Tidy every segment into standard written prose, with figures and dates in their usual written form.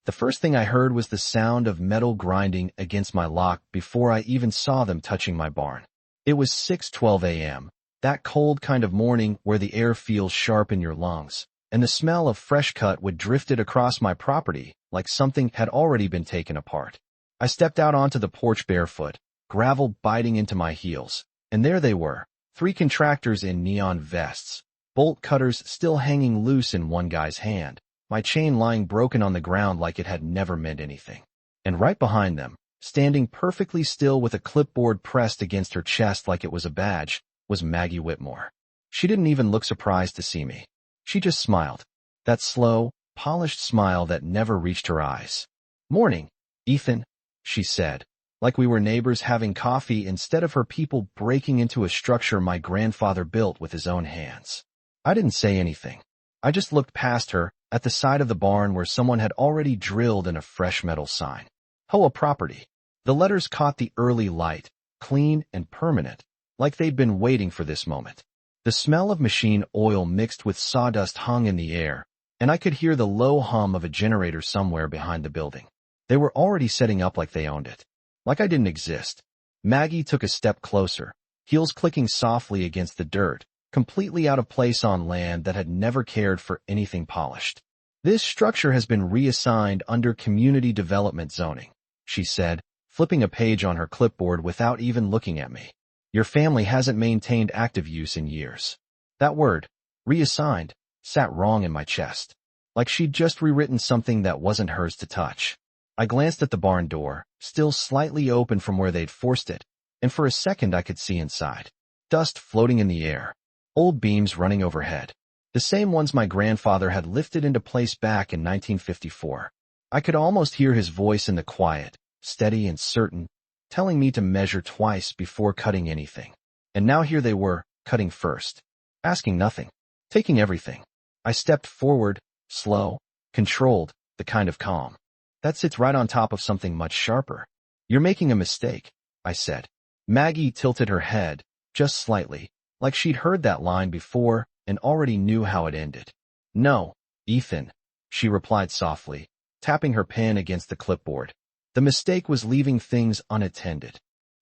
The first thing I heard was the sound of metal grinding against my lock before I even saw them touching my barn. It was 6:12 a.m., that cold kind of morning where the air feels sharp in your lungs, and the smell of fresh cut wood drifted across my property like something had already been taken apart. I stepped out onto the porch barefoot, gravel biting into my heels, and there they were, 3 contractors in neon vests, bolt cutters still hanging loose in one guy's hand, my chain lying broken on the ground like it had never meant anything. And right behind them, standing perfectly still with a clipboard pressed against her chest like it was a badge, was Maggie Whitmore. She didn't even look surprised to see me. She just smiled. That slow, polished smile that never reached her eyes. "Morning, Ethan," she said, like we were neighbors having coffee instead of her people breaking into a structure my grandfather built with his own hands. I didn't say anything. I just looked past her, at the side of the barn where someone had already drilled in a fresh metal sign. HOA property. The letters caught the early light, clean and permanent, like they'd been waiting for this moment. The smell of machine oil mixed with sawdust hung in the air, and I could hear the low hum of a generator somewhere behind the building. They were already setting up like they owned it. Like I didn't exist. Maggie took a step closer, heels clicking softly against the dirt, completely out of place on land that had never cared for anything polished. "This structure has been reassigned under community development zoning," she said, flipping a page on her clipboard without even looking at me. "Your family hasn't maintained active use in years." That word, reassigned, sat wrong in my chest, like she'd just rewritten something that wasn't hers to touch. I glanced at the barn door, still slightly open from where they'd forced it, and for a second I could see inside. Dust floating in the air, old beams running overhead, the same ones my grandfather had lifted into place back in 1954. I could almost hear his voice in the quiet, steady and certain, telling me to measure twice before cutting anything. And now here they were, cutting first, asking nothing, taking everything. I stepped forward, slow, controlled, the kind of calm that sits right on top of something much sharper. "You're making a mistake," I said. Maggie tilted her head, just slightly, like she'd heard that line before and already knew how it ended. "No, Ethan," she replied softly, tapping her pen against the clipboard. The mistake was leaving things unattended.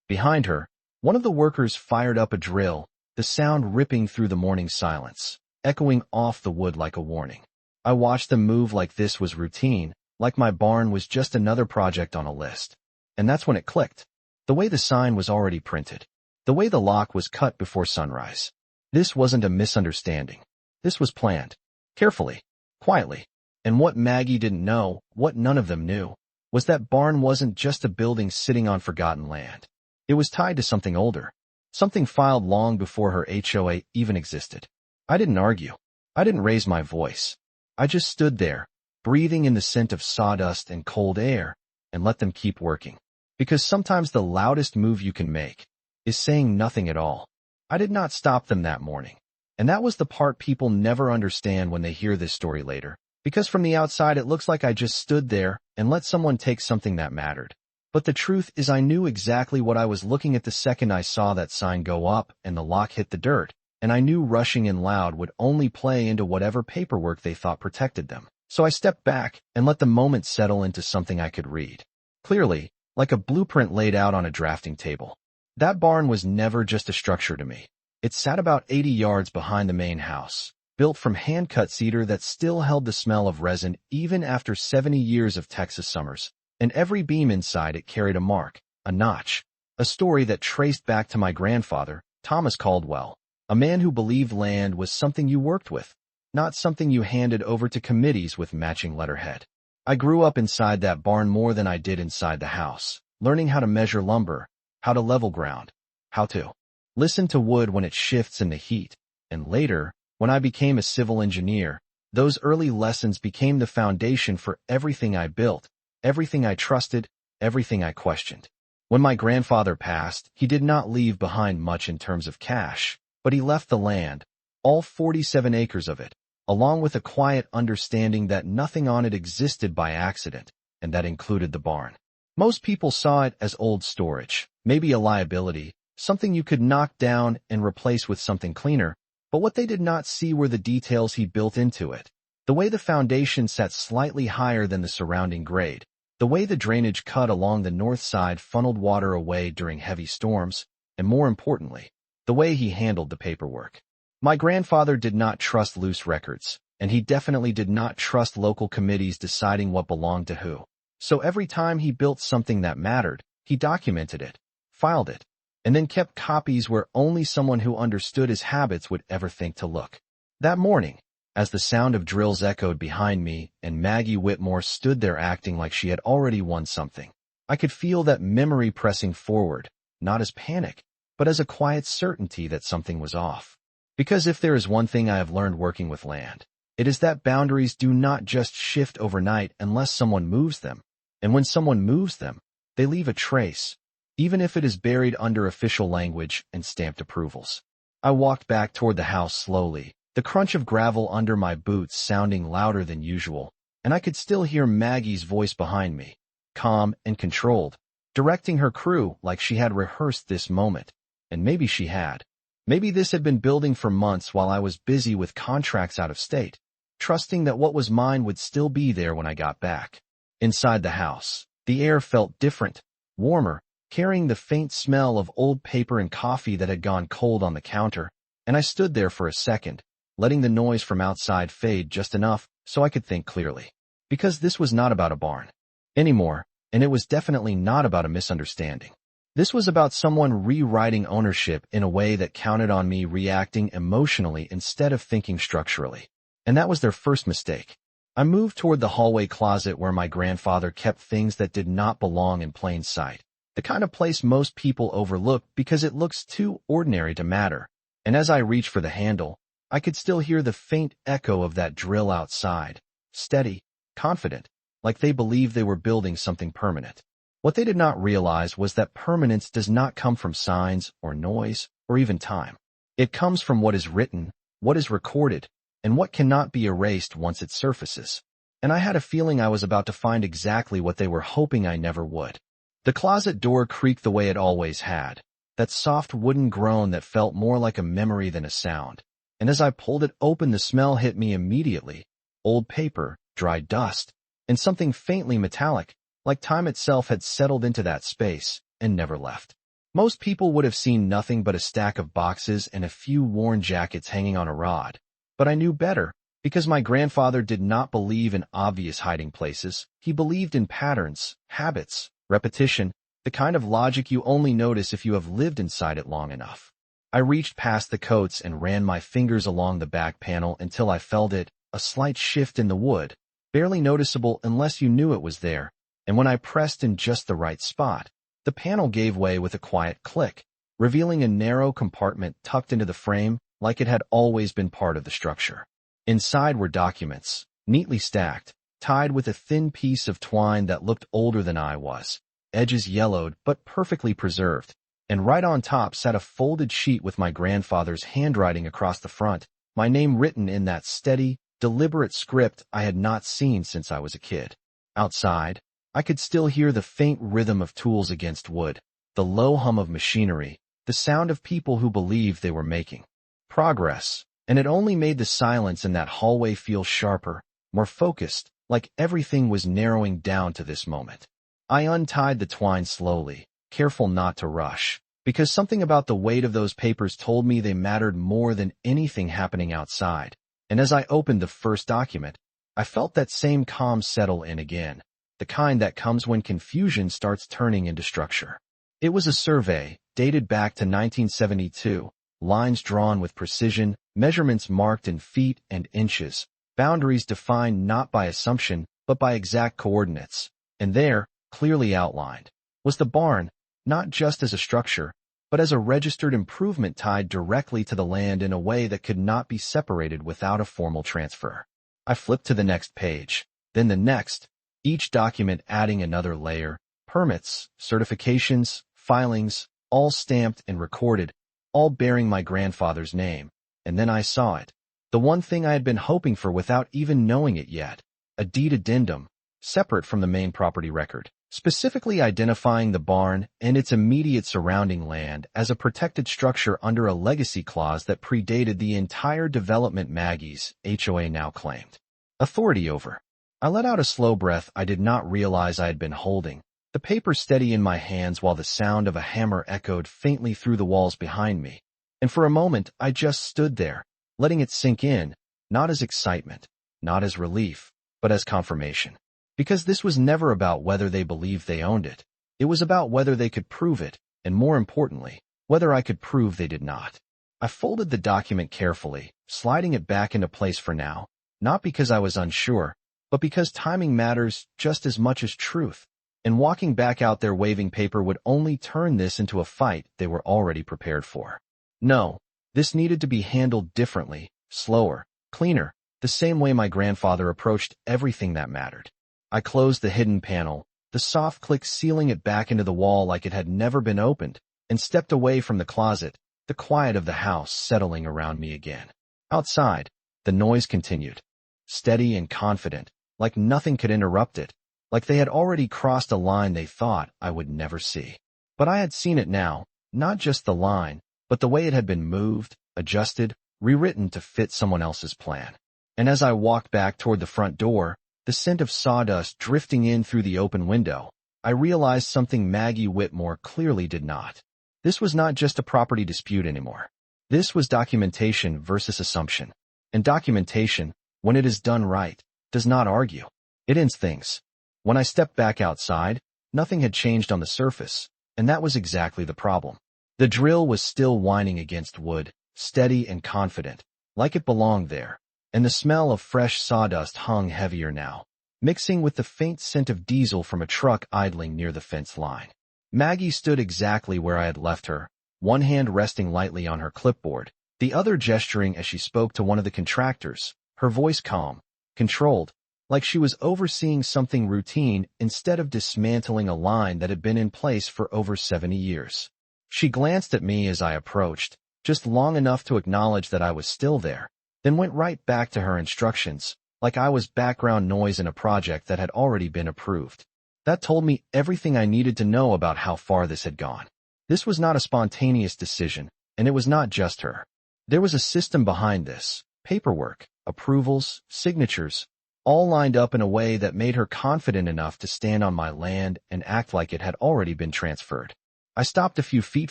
Behind her, one of the workers fired up a drill, the sound ripping through the morning silence, echoing off the wood like a warning. I watched them move like this was routine, like my barn was just another project on a list. And that's when it clicked. The way the sign was already printed. The way the lock was cut before sunrise. This wasn't a misunderstanding. This was planned. Carefully. Quietly. And what Maggie didn't know, what none of them knew, was that barn wasn't just a building sitting on forgotten land. It was tied to something older. Something filed long before her HOA even existed. I didn't argue. I didn't raise my voice. I just stood there, breathing in the scent of sawdust and cold air, and let them keep working. Because sometimes the loudest move you can make is saying nothing at all. I did not stop them that morning. And that was the part people never understand when they hear this story later. Because from the outside it looks like I just stood there and let someone take something that mattered. But the truth is I knew exactly what I was looking at the second I saw that sign go up and the lock hit the dirt, and I knew rushing in loud would only play into whatever paperwork they thought protected them. So I stepped back and let the moment settle into something I could read. Clearly, like a blueprint laid out on a drafting table. That barn was never just a structure to me. It sat about 80 yards behind the main house, built from hand-cut cedar that still held the smell of resin even after 70 years of Texas summers, and every beam inside it carried a mark, a notch, a story that traced back to my grandfather, Thomas Caldwell, a man who believed land was something you worked with, not something you handed over to committees with matching letterhead. I grew up inside that barn more than I did inside the house, learning how to measure lumber, how to level ground, how to listen to wood when it shifts in the heat, and later, when I became a civil engineer, those early lessons became the foundation for everything I built, everything I trusted, everything I questioned. When my grandfather passed, he did not leave behind much in terms of cash, but he left the land, all 47 acres of it, along with a quiet understanding that nothing on it existed by accident, and that included the barn. Most people saw it as old storage, maybe a liability, something you could knock down and replace with something cleaner, but what they did not see were the details he built into it, The way the foundation sat slightly higher than the surrounding grade, the way the drainage cut along the north side funneled water away during heavy storms, and more importantly, the way he handled the paperwork. My grandfather did not trust loose records, and he definitely did not trust local committees deciding what belonged to who. So every time he built something that mattered, he documented it, filed it, and then kept copies where only someone who understood his habits would ever think to look. That morning, as the sound of drills echoed behind me and Maggie Whitmore stood there acting like she had already won something, I could feel that memory pressing forward, not as panic, but as a quiet certainty that something was off. Because if there is one thing I have learned working with land, it is that boundaries do not just shift overnight unless someone moves them. And when someone moves them, they leave a trace, even if it is buried under official language and stamped approvals. I walked back toward the house slowly, the crunch of gravel under my boots sounding louder than usual, and I could still hear Maggie's voice behind me, calm and controlled, directing her crew like she had rehearsed this moment. And maybe she had. Maybe this had been building for months while I was busy with contracts out of state, trusting that what was mine would still be there when I got back. Inside the house, the air felt different, warmer, carrying the faint smell of old paper and coffee that had gone cold on the counter, and I stood there for a second, letting the noise from outside fade just enough so I could think clearly. Because this was not about a barn anymore, and it was definitely not about a misunderstanding. This was about someone rewriting ownership in a way that counted on me reacting emotionally instead of thinking structurally. And that was their first mistake. I moved toward the hallway closet where my grandfather kept things that did not belong in plain sight, the kind of place most people overlook because it looks too ordinary to matter. And as I reached for the handle, I could still hear the faint echo of that drill outside, steady, confident, like they believed they were building something permanent. What they did not realize was that permanence does not come from signs or noise or even time. It comes from what is written, what is recorded, and what cannot be erased once it surfaces. And I had a feeling I was about to find exactly what they were hoping I never would. The closet door creaked the way it always had, that soft wooden groan that felt more like a memory than a sound. And as I pulled it open, the smell hit me immediately. Old paper, dry dust, and something faintly metallic, like time itself had settled into that space and never left. Most people would have seen nothing but a stack of boxes and a few worn jackets hanging on a rod. But I knew better, because my grandfather did not believe in obvious hiding places. He believed in patterns, habits, repetition, the kind of logic you only notice if you have lived inside it long enough. I reached past the coats and ran my fingers along the back panel until I felt it, a slight shift in the wood, barely noticeable unless you knew it was there. And when I pressed in just the right spot, the panel gave way with a quiet click, revealing a narrow compartment tucked into the frame like it had always been part of the structure. Inside were documents, neatly stacked, tied with a thin piece of twine that looked older than I was, edges yellowed but perfectly preserved, and right on top sat a folded sheet with my grandfather's handwriting across the front, my name written in that steady, deliberate script I had not seen since I was a kid. Outside, I could still hear the faint rhythm of tools against wood, the low hum of machinery, the sound of people who believed they were making progress, and it only made the silence in that hallway feel sharper, more focused, like everything was narrowing down to this moment. I untied the twine slowly, careful not to rush, because something about the weight of those papers told me they mattered more than anything happening outside. And as I opened the first document, I felt that same calm settle in again, the kind that comes when confusion starts turning into structure. It was a survey, dated back to 1972, lines drawn with precision, measurements marked in feet and inches, boundaries defined not by assumption, but by exact coordinates. And there, clearly outlined, was the barn, not just as a structure, but as a registered improvement tied directly to the land in a way that could not be separated without a formal transfer. I flipped to the next page, then the next, each document adding another layer, permits, certifications, filings, all stamped and recorded, all bearing my grandfather's name. And then I saw it. The one thing I had been hoping for without even knowing it yet, a deed addendum, separate from the main property record, specifically identifying the barn and its immediate surrounding land as a protected structure under a legacy clause that predated the entire development Maggie's HOA now claimed. authority over. I let out a slow breath I did not realize I had been holding, the paper steady in my hands while the sound of a hammer echoed faintly through the walls behind me. And for a moment, I just stood there, letting it sink in, not as excitement, not as relief, but as confirmation. Because this was never about whether they believed they owned it. It was about whether they could prove it, and more importantly, whether I could prove they did not. I folded the document carefully, sliding it back into place for now, not because I was unsure, but because timing matters just as much as truth. And walking back out there waving paper would only turn this into a fight they were already prepared for. No, this needed to be handled differently, slower, cleaner, the same way my grandfather approached everything that mattered. I closed the hidden panel, the soft click sealing it back into the wall like it had never been opened, and stepped away from the closet, the quiet of the house settling around me again. Outside, the noise continued, steady and confident, like nothing could interrupt it, like they had already crossed a line they thought I would never see. But I had seen it now, not just the line, but the way it had been moved, adjusted, rewritten to fit someone else's plan. And as I walked back toward the front door, the scent of sawdust drifting in through the open window, I realized something Maggie Whitmore clearly did not. This was not just a property dispute anymore. This was documentation versus assumption. And documentation, when it is done right, does not argue. It ends things. When I stepped back outside, nothing had changed on the surface, and that was exactly the problem. The drill was still whining against wood, steady and confident, like it belonged there, and the smell of fresh sawdust hung heavier now, mixing with the faint scent of diesel from a truck idling near the fence line. Maggie stood exactly where I had left her, one hand resting lightly on her clipboard, the other gesturing as she spoke to one of the contractors, her voice calm, controlled, like she was overseeing something routine instead of dismantling a line that had been in place for over 70 years. She glanced at me as I approached, just long enough to acknowledge that I was still there, then went right back to her instructions, like I was background noise in a project that had already been approved. That told me everything I needed to know about how far this had gone. This was not a spontaneous decision, and it was not just her. There was a system behind this, paperwork, approvals, signatures, all lined up in a way that made her confident enough to stand on my land and act like it had already been transferred. I stopped a few feet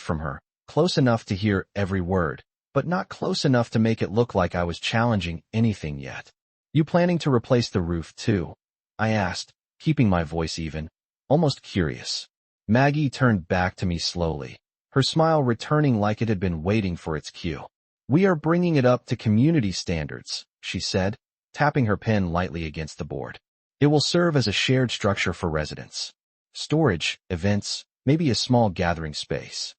from her, close enough to hear every word, but not close enough to make it look like I was challenging anything yet. "You planning to replace the roof too?" I asked, keeping my voice even, almost curious. Maggie turned back to me slowly, her smile returning like it had been waiting for its cue. "We are bringing it up to community standards," she said, tapping her pen lightly against the board. "It will serve as a shared structure for residents. Storage, events, maybe a small gathering space."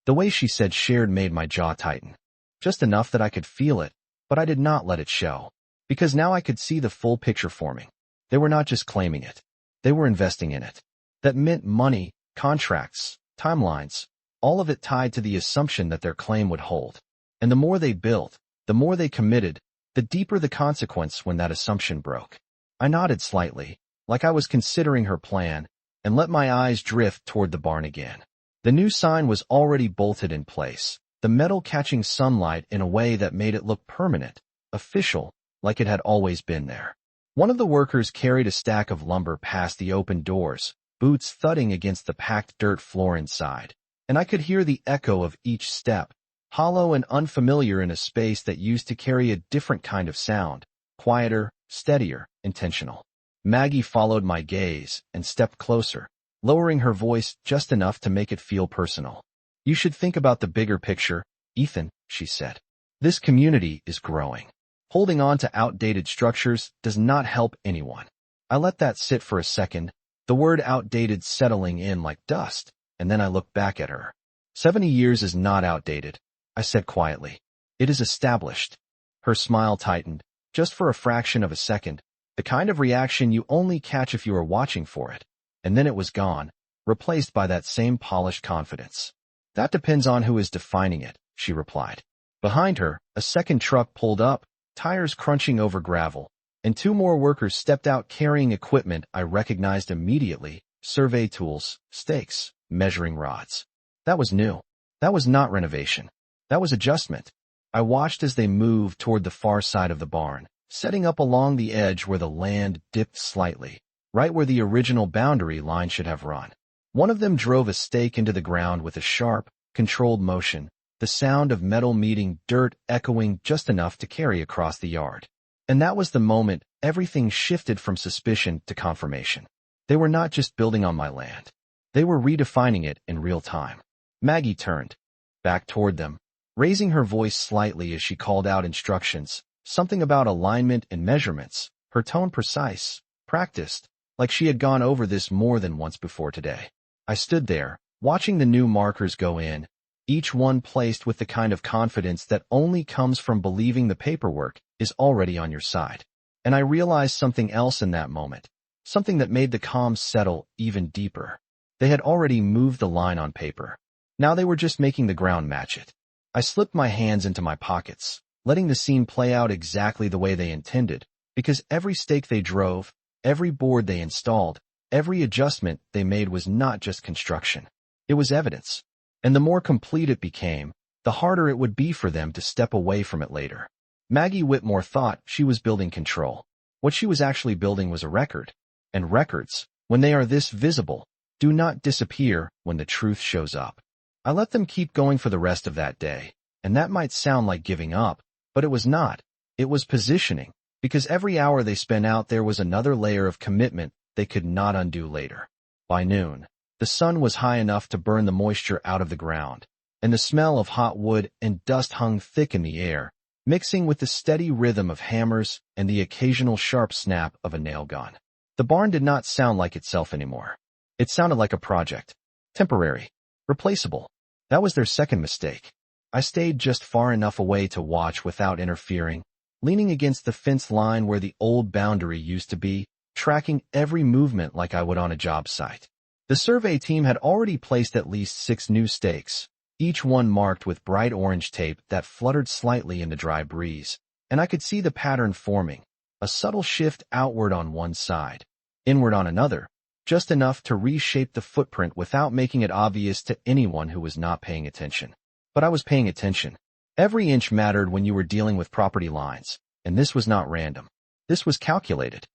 The way she said shared made my jaw tighten. Just enough that I could feel it, but I did not let it show. Because now I could see the full picture forming. They were not just claiming it. They were investing in it. That meant money, contracts, timelines, all of it tied to the assumption that their claim would hold. And the more they built, the more they committed, the deeper the consequence when that assumption broke. I nodded slightly, like I was considering her plan, and let my eyes drift toward the barn again. The new sign was already bolted in place, the metal catching sunlight in a way that made it look permanent, official, like it had always been there. One of the workers carried a stack of lumber past the open doors, boots thudding against the packed dirt floor inside, and I could hear the echo of each step, hollow and unfamiliar in a space that used to carry a different kind of sound, quieter, steadier, intentional. Maggie followed my gaze and stepped closer, lowering her voice just enough to make it feel personal. "You should think about the bigger picture, Ethan," she said. "This community is growing. Holding on to outdated structures does not help anyone." I let that sit for a second, the word outdated settling in like dust, and then I looked back at her. 70 years is not outdated, I said quietly. "It is established." Her smile tightened, just for a fraction of a second, the kind of reaction you only catch if you are watching for it. And then it was gone, replaced by that same polished confidence. "That depends on who is defining it," she replied. Behind her, a second truck pulled up, tires crunching over gravel, and two more workers stepped out carrying equipment I recognized immediately: survey tools, stakes, measuring rods. That was new. That was not renovation. That was adjustment. I watched as they moved toward the far side of the barn, setting up along the edge where the land dipped slightly, right where the original boundary line should have run. One of them drove a stake into the ground with a sharp, controlled motion, the sound of metal meeting dirt echoing just enough to carry across the yard. And that was the moment everything shifted from suspicion to confirmation. They were not just building on my land. They were redefining it in real time. Maggie turned back toward them, raising her voice slightly as she called out instructions, something about alignment and measurements, her tone precise, practiced, like she had gone over this more than once before today. I stood there, watching the new markers go in, each one placed with the kind of confidence that only comes from believing the paperwork is already on your side. And I realized something else in that moment, something that made the calm settle even deeper. They had already moved the line on paper. Now they were just making the ground match it. I slipped my hands into my pockets, letting the scene play out exactly the way they intended, because every stake they drove, every board they installed, every adjustment they made was not just construction. It was evidence. And the more complete it became, the harder it would be for them to step away from it later. Maggie Whitmore thought she was building control. What she was actually building was a record. And records, when they are this visible, do not disappear when the truth shows up. I let them keep going for the rest of that day, and that might sound like giving up, but it was not. It was positioning, because every hour they spent out there was another layer of commitment they could not undo later. By noon, the sun was high enough to burn the moisture out of the ground, and the smell of hot wood and dust hung thick in the air, mixing with the steady rhythm of hammers and the occasional sharp snap of a nail gun. The barn did not sound like itself anymore. It sounded like a project. Temporary. Replaceable. That was their second mistake. I stayed just far enough away to watch without interfering, leaning against the fence line where the old boundary used to be, tracking every movement like I would on a job site. The survey team had already placed at least 6 new stakes, each one marked with bright orange tape that fluttered slightly in the dry breeze, and I could see the pattern forming, a subtle shift outward on one side, inward on another, just enough to reshape the footprint without making it obvious to anyone who was not paying attention. But I was paying attention. Every inch mattered when you were dealing with property lines, and this was not random. This was calculated.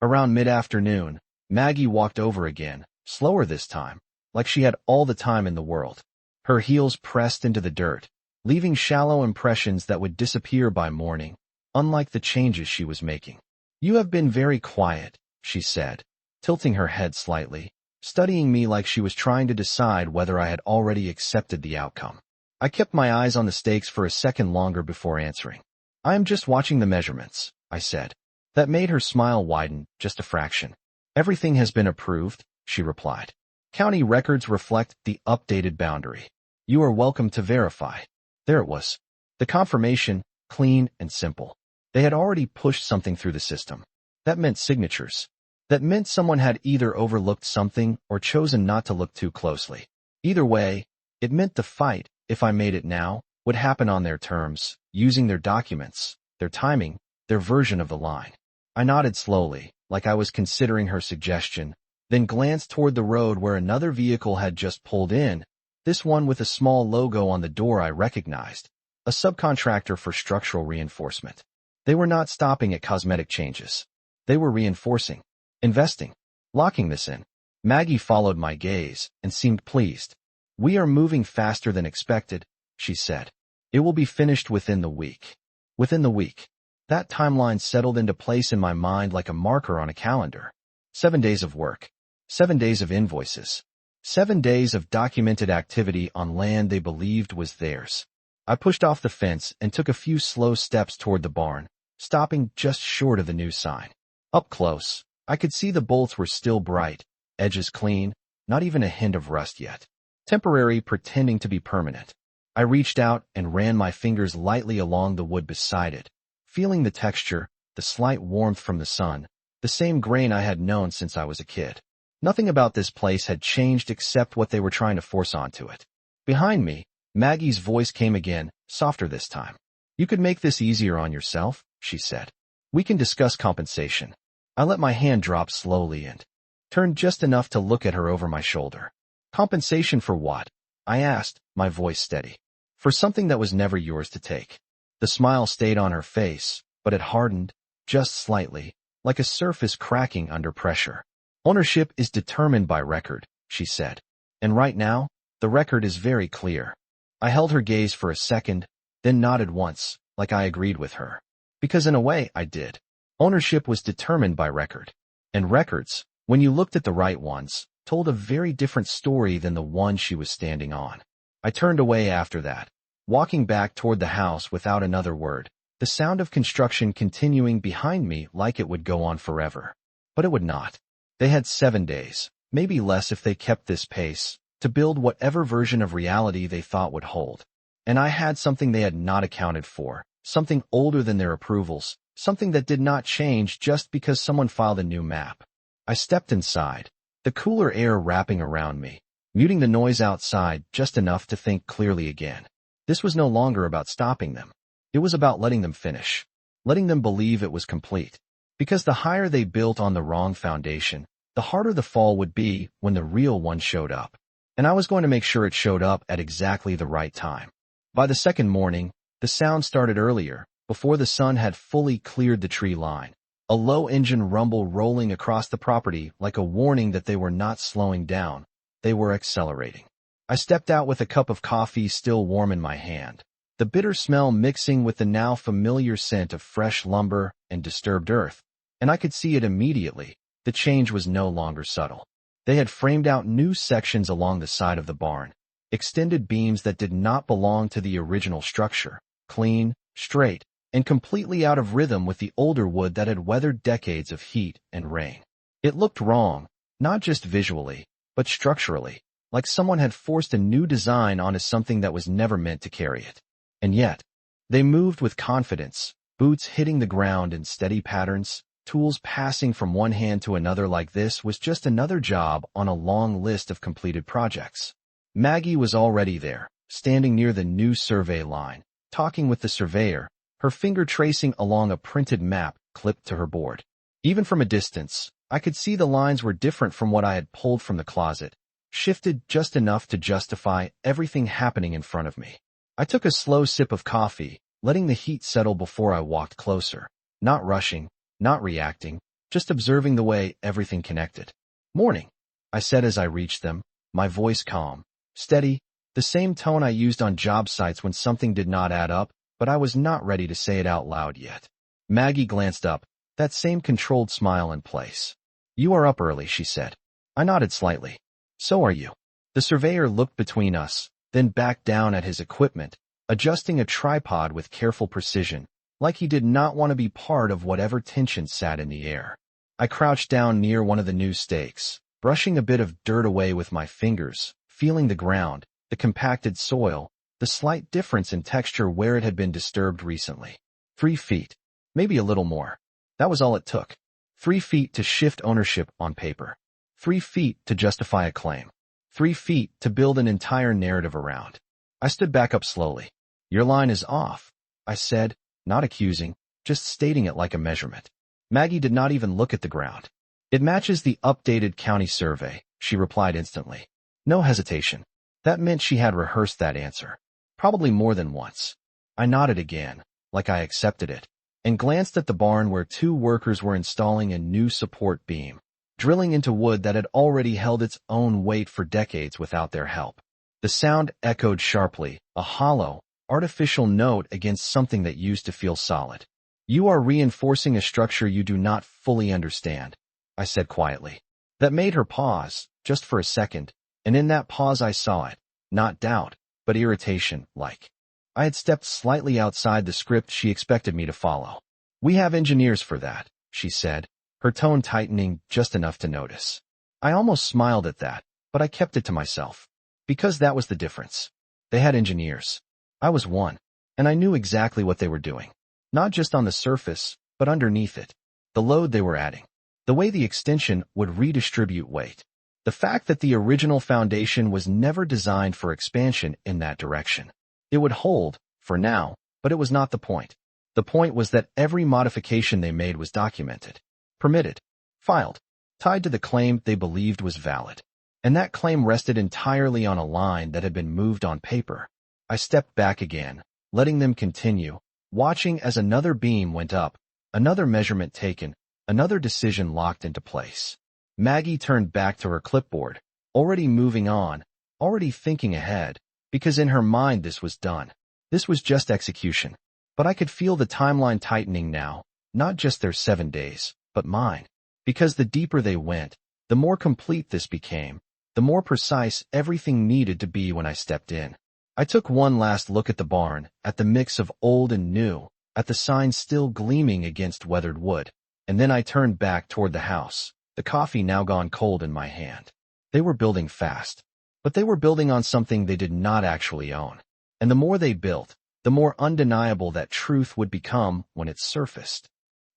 Around mid-afternoon, Maggie walked over again, slower this time, like she had all the time in the world. Her heels pressed into the dirt, leaving shallow impressions that would disappear by morning, unlike the changes she was making. "You have been very quiet," she said, tilting her head slightly, studying me like she was trying to decide whether I had already accepted the outcome. I kept my eyes on the stakes for a second longer before answering. "I am just watching the measurements," I said. That made her smile widen just a fraction. "Everything has been approved," she replied. "County records reflect the updated boundary. You are welcome to verify." There it was. The confirmation, clean and simple. They had already pushed something through the system. That meant signatures. That meant someone had either overlooked something or chosen not to look too closely. Either way, it meant the fight, if I made it now, would happen on their terms, using their documents, their timing, their version of the line. I nodded slowly, like I was considering her suggestion, then glanced toward the road where another vehicle had just pulled in, this one with a small logo on the door I recognized, a subcontractor for structural reinforcement. They were not stopping at cosmetic changes. They were reinforcing, investing, locking this in. Maggie followed my gaze and seemed pleased. "We are moving faster than expected," she said. "It will be finished within the week." Within the week. That timeline settled into place in my mind like a marker on a calendar. 7 days of work. 7 days of invoices. 7 days of documented activity on land they believed was theirs. I pushed off the fence and took a few slow steps toward the barn, stopping just short of the new sign. Up close, I could see the bolts were still bright, edges clean, not even a hint of rust yet. Temporary pretending to be permanent. I reached out and ran my fingers lightly along the wood beside it, feeling the texture, the slight warmth from the sun, the same grain I had known since I was a kid. Nothing about this place had changed except what they were trying to force onto it. Behind me, Maggie's voice came again, softer this time. "You could make this easier on yourself," she said. "We can discuss compensation." I let my hand drop slowly and turned just enough to look at her over my shoulder. "Compensation for what?" I asked, my voice steady. "For something that was never yours to take." The smile stayed on her face, but it hardened, just slightly, like a surface cracking under pressure. Ownership is determined by record, she said. And right now, the record is very clear. I held her gaze for a second, then nodded once, like I agreed with her. Because in a way, I did. Ownership was determined by record. And records, when you looked at the right ones, told a very different story than the one she was standing on. I turned away after that, walking back toward the house without another word, the sound of construction continuing behind me like it would go on forever. But it would not. They had 7 days, maybe less if they kept this pace, to build whatever version of reality they thought would hold. And I had something they had not accounted for, something older than their approvals, something that did not change just because someone filed a new map. I stepped inside, the cooler air wrapping around me, muting the noise outside just enough to think clearly again. This was no longer about stopping them. It was about letting them finish, letting them believe it was complete. Because the higher they built on the wrong foundation, the harder the fall would be when the real one showed up. And I was going to make sure it showed up at exactly the right time. By the second morning, the sound started earlier, before the sun had fully cleared the tree line. A low engine rumble rolling across the property like a warning that they were not slowing down, they were accelerating. I stepped out with a cup of coffee still warm in my hand, the bitter smell mixing with the now familiar scent of fresh lumber and disturbed earth, and I could see it immediately. The change was no longer subtle. They had framed out new sections along the side of the barn, extended beams that did not belong to the original structure, clean, straight, and completely out of rhythm with the older wood that had weathered decades of heat and rain. It looked wrong, not just visually, but structurally, like someone had forced a new design onto something that was never meant to carry it. And yet, they moved with confidence, boots hitting the ground in steady patterns, tools passing from one hand to another like this was just another job on a long list of completed projects. Maggie was already there, standing near the new survey line, talking with the surveyor, her finger tracing along a printed map clipped to her board. Even from a distance, I could see the lines were different from what I had pulled from the closet, shifted just enough to justify everything happening in front of me. I took a slow sip of coffee, letting the heat settle before I walked closer, not rushing, not reacting, just observing the way everything connected. "Morning," I said as I reached them, my voice calm, steady, the same tone I used on job sites when something did not add up, but I was not ready to say it out loud yet. Maggie glanced up, that same controlled smile in place. "You are up early," she said. I nodded slightly. "So are you." The surveyor looked between us, then back down at his equipment, adjusting a tripod with careful precision, like he did not want to be part of whatever tension sat in the air. I crouched down near one of the new stakes, brushing a bit of dirt away with my fingers, feeling the ground, the compacted soil, the slight difference in texture where it had been disturbed recently. 3 feet, maybe a little more. That was all it took. 3 feet to shift ownership on paper. 3 feet to justify a claim. 3 feet to build an entire narrative around. I stood back up slowly. "Your line is off," I said, not accusing, just stating it like a measurement. Maggie did not even look at the ground. "It matches the updated county survey," she replied instantly. No hesitation. That meant she had rehearsed that answer. Probably more than once. I nodded again, like I accepted it, and glanced at the barn where 2 workers were installing a new support beam, drilling into wood that had already held its own weight for decades without their help. The sound echoed sharply, a hollow, artificial note against something that used to feel solid. "You are reinforcing a structure you do not fully understand," I said quietly. That made her pause, just for a second, and in that pause I saw it, not doubt, but irritation, like. I had stepped slightly outside the script she expected me to follow. "We have engineers for that," she said, her tone tightening just enough to notice. I almost smiled at that, but I kept it to myself. Because that was the difference. They had engineers. I was one, and I knew exactly what they were doing. Not just on the surface, but underneath it. The load they were adding. The way the extension would redistribute weight. The fact that the original foundation was never designed for expansion in that direction. It would hold, for now, but it was not the point. The point was that every modification they made was documented, permitted, filed, tied to the claim they believed was valid. And that claim rested entirely on a line that had been moved on paper. I stepped back again, letting them continue, watching as another beam went up, Another measurement taken, another decision locked into place. Maggie turned back to her clipboard, already moving on, already thinking ahead, because in her mind this was done. This was just execution. But I could feel the timeline tightening now, not just their 7 days, but mine. Because the deeper they went, the more complete this became, the more precise everything needed to be when I stepped in. I took one last look at the barn, at the mix of old and new, at the sign still gleaming against weathered wood, and then I turned back toward the house, the coffee now gone cold in my hand. They were building fast, but they were building on something they did not actually own. And the more they built, the more undeniable that truth would become when it surfaced.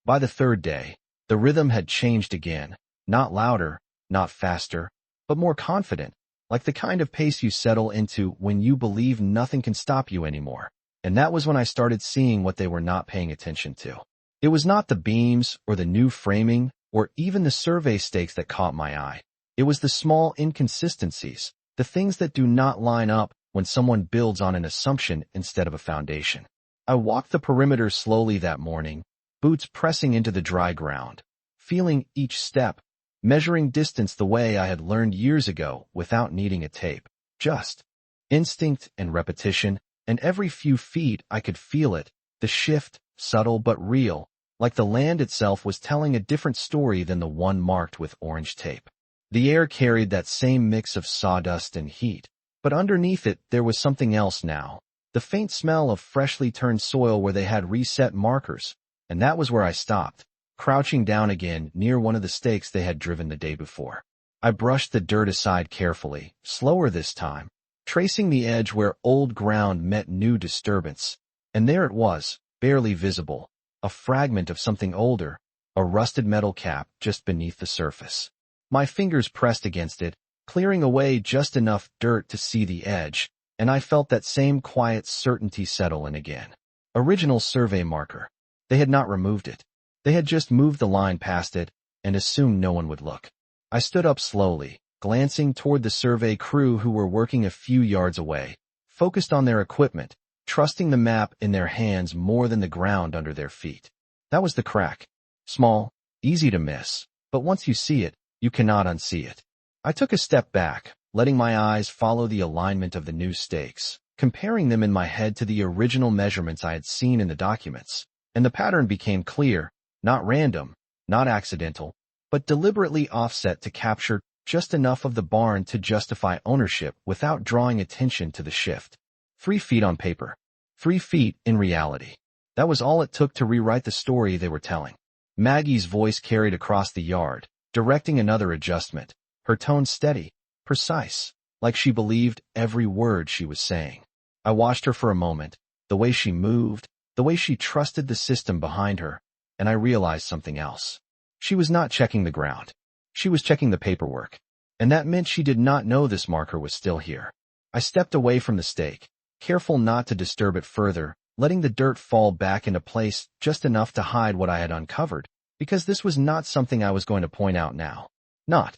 By the third day, the rhythm had changed again, not louder, not faster, but more confident, like the kind of pace you settle into when you believe nothing can stop you anymore. And that was when I started seeing what they were not paying attention to. It was not the beams or the new framing or even the survey stakes that caught my eye. It was the small inconsistencies, the things that do not line up when someone builds on an assumption instead of a foundation. I walked the perimeter slowly that morning, boots pressing into the dry ground, feeling each step, measuring distance the way I had learned years ago without needing a tape. Just instinct and repetition, and every few feet I could feel it, the shift, subtle but real, like the land itself was telling a different story than the one marked with orange tape. The air carried that same mix of sawdust and heat, but underneath it there was something else now, the faint smell of freshly turned soil where they had reset markers, and that was where I stopped, crouching down again near one of the stakes they had driven the day before. I brushed the dirt aside carefully, slower this time, tracing the edge where old ground met new disturbance, and there it was, barely visible, a fragment of something older, a rusted metal cap just beneath the surface. My fingers pressed against it, clearing away just enough dirt to see the edge, and I felt that same quiet certainty settle in again. Original survey marker. They had not removed it. They had just moved the line past it, and assumed no one would look. I stood up slowly, glancing toward the survey crew who were working a few yards away, focused on their equipment, trusting the map in their hands more than the ground under their feet. That was the crack. Small, easy to miss, but once you see it, you cannot unsee it. I took a step back, letting my eyes follow the alignment of the new stakes, comparing them in my head to the original measurements I had seen in the documents, and the pattern became clear, not random, not accidental, but deliberately offset to capture just enough of the barn to justify ownership without drawing attention to the shift. 3 feet on paper. 3 feet in reality. That was all it took to rewrite the story they were telling. Maggie's voice carried across the yard, directing another adjustment, her tone steady, precise, like she believed every word she was saying. I watched her for a moment, the way she moved, the way she trusted the system behind her, and I realized something else. She was not checking the ground. She was checking the paperwork, and that meant she did not know this marker was still here. I stepped away from the stake, careful not to disturb it further, letting the dirt fall back into place just enough to hide what I had uncovered, because this was not something I was going to point out now. Not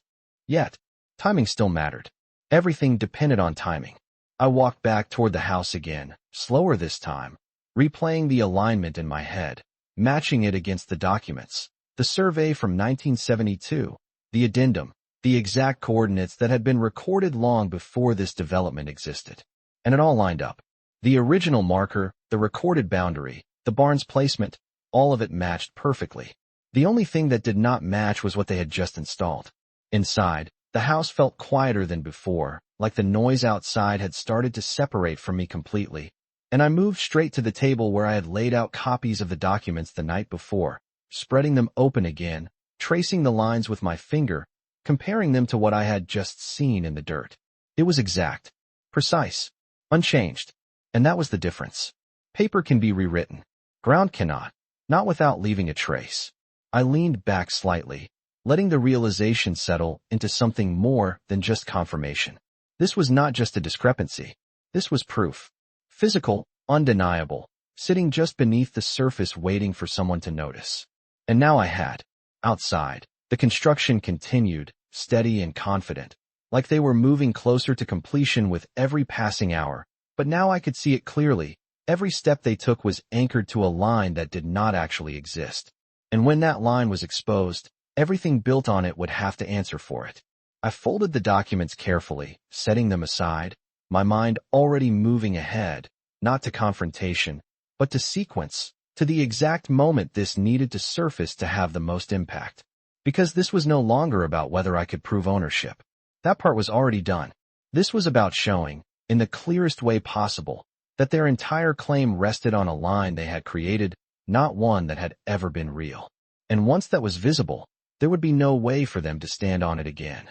yet. Timing still mattered. Everything depended on timing. I walked back toward the house again, slower this time, replaying the alignment in my head, matching it against the documents, the survey from 1972, the addendum, the exact coordinates that had been recorded long before this development existed. And it all lined up. The original marker, the recorded boundary, the barn's placement, all of it matched perfectly. The only thing that did not match was what they had just installed. Inside, the house felt quieter than before, like the noise outside had started to separate from me completely, and I moved straight to the table where I had laid out copies of the documents the night before, spreading them open again, tracing the lines with my finger, comparing them to what I had just seen in the dirt. It was exact, precise, unchanged, and that was the difference. Paper can be rewritten. Ground cannot, not without leaving a trace. I leaned back slightly, letting the realization settle into something more than just confirmation. This was not just a discrepancy. This was proof. Physical, undeniable, sitting just beneath the surface waiting for someone to notice. And now I had. Outside, the construction continued, steady and confident, like they were moving closer to completion with every passing hour, but now I could see it clearly. Every step they took was anchored to a line that did not actually exist. And when that line was exposed, everything built on it would have to answer for it. I folded the documents carefully, setting them aside, my mind already moving ahead, not to confrontation, but to sequence, to the exact moment this needed to surface to have the most impact. Because this was no longer about whether I could prove ownership. That part was already done. This was about showing, in the clearest way possible, that their entire claim rested on a line they had created, not one that had ever been real. And once that was visible, there would be no way for them to stand on it again.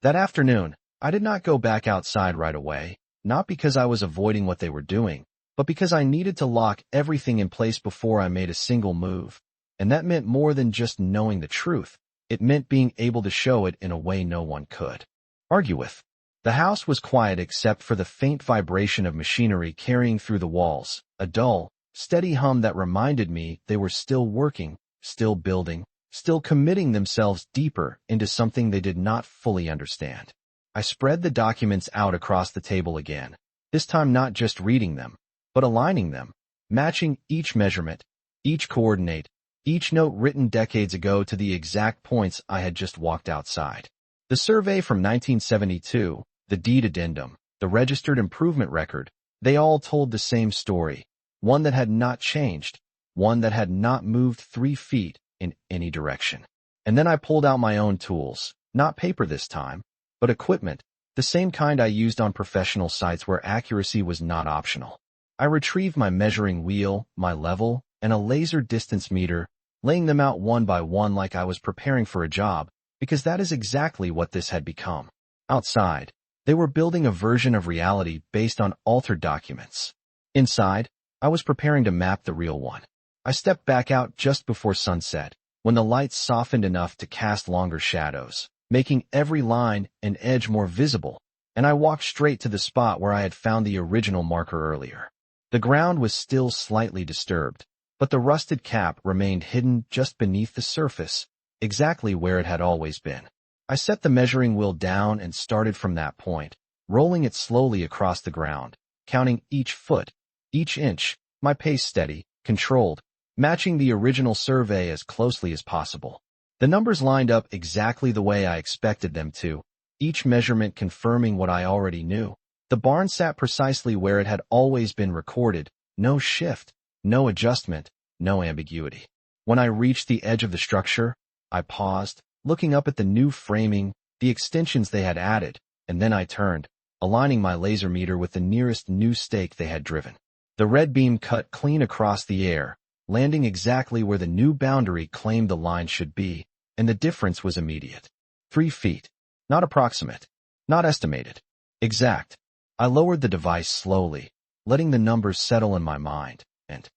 That afternoon, I did not go back outside right away, not because I was avoiding what they were doing, but because I needed to lock everything in place before I made a single move. And that meant more than just knowing the truth. It meant being able to show it in a way no one could argue with. The house was quiet except for the faint vibration of machinery carrying through the walls, a dull, steady hum that reminded me they were still working, still building, still committing themselves deeper into something they did not fully understand. I spread the documents out across the table again, this time not just reading them, but aligning them, matching each measurement, each coordinate, each note written decades ago to the exact points I had just walked outside. The survey from 1972, the deed addendum, the registered improvement record, they all told the same story, one that had not changed, one that had not moved 3 feet in any direction. And then I pulled out my own tools, not paper this time, but equipment, the same kind I used on professional sites where accuracy was not optional. I retrieved my measuring wheel, my level, and a laser distance meter, laying them out one by one like I was preparing for a job, because that is exactly what this had become. Outside, they were building a version of reality based on altered documents. Inside, I was preparing to map the real one. I stepped back out just before sunset, when the lights softened enough to cast longer shadows, making every line and edge more visible, and I walked straight to the spot where I had found the original marker earlier. The ground was still slightly disturbed, but the rusted cap remained hidden just beneath the surface, exactly where it had always been. I set the measuring wheel down and started from that point, rolling it slowly across the ground, counting each foot, each inch, my pace steady, controlled, matching the original survey as closely as possible. The numbers lined up exactly the way I expected them to, each measurement confirming what I already knew. The barn sat precisely where it had always been recorded, no shift, no adjustment, no ambiguity. When I reached the edge of the structure, I paused, looking up at the new framing, the extensions they had added, and then I turned, aligning my laser meter with the nearest new stake they had driven. The red beam cut clean across the air, landing exactly where the new boundary claimed the line should be, and the difference was immediate. 3 feet. Not approximate. Not estimated. Exact. I lowered the device slowly, letting the numbers settle in my mind, and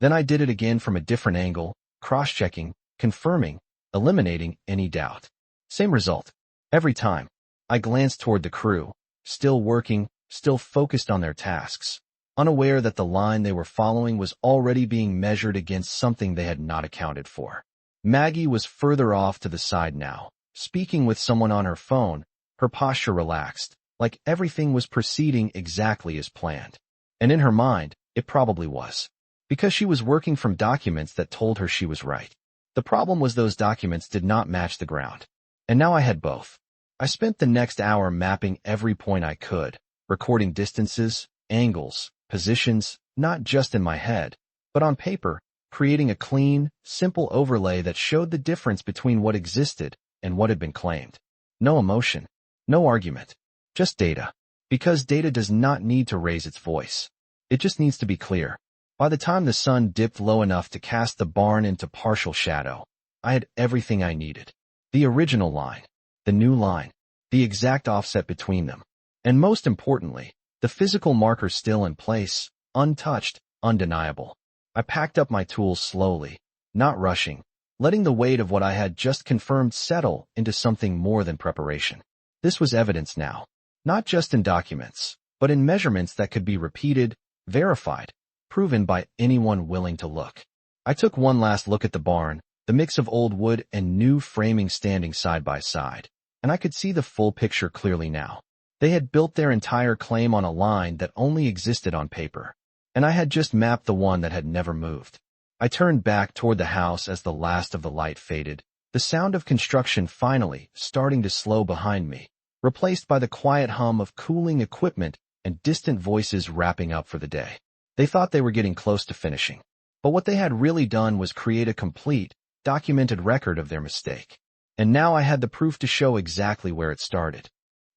then I did it again from a different angle, cross-checking, confirming, eliminating any doubt. Same result. Every time. I glanced toward the crew, still working, still focused on their tasks, unaware that the line they were following was already being measured against something they had not accounted for. Maggie was further off to the side now, speaking with someone on her phone, her posture relaxed, like everything was proceeding exactly as planned. And in her mind, it probably was, because she was working from documents that told her she was right. The problem was those documents did not match the ground. And now I had both. I spent the next hour mapping every point I could, recording distances, angles, positions, not just in my head, but on paper, creating a clean, simple overlay that showed the difference between what existed and what had been claimed. No emotion, no argument, just data. Because data does not need to raise its voice. It just needs to be clear. By the time the sun dipped low enough to cast the barn into partial shadow, I had everything I needed. The original line, the new line, the exact offset between them, and most importantly, the physical marker still in place, untouched, undeniable. I packed up my tools slowly, not rushing, letting the weight of what I had just confirmed settle into something more than preparation. This was evidence now, not just in documents, but in measurements that could be repeated, verified, proven by anyone willing to look. I took one last look at the barn, the mix of old wood and new framing standing side by side, and I could see the full picture clearly now. They had built their entire claim on a line that only existed on paper, and I had just mapped the one that had never moved. I turned back toward the house as the last of the light faded, the sound of construction finally starting to slow behind me, replaced by the quiet hum of cooling equipment and distant voices wrapping up for the day. They thought they were getting close to finishing, but what they had really done was create a complete, documented record of their mistake. And now I had the proof to show exactly where it started.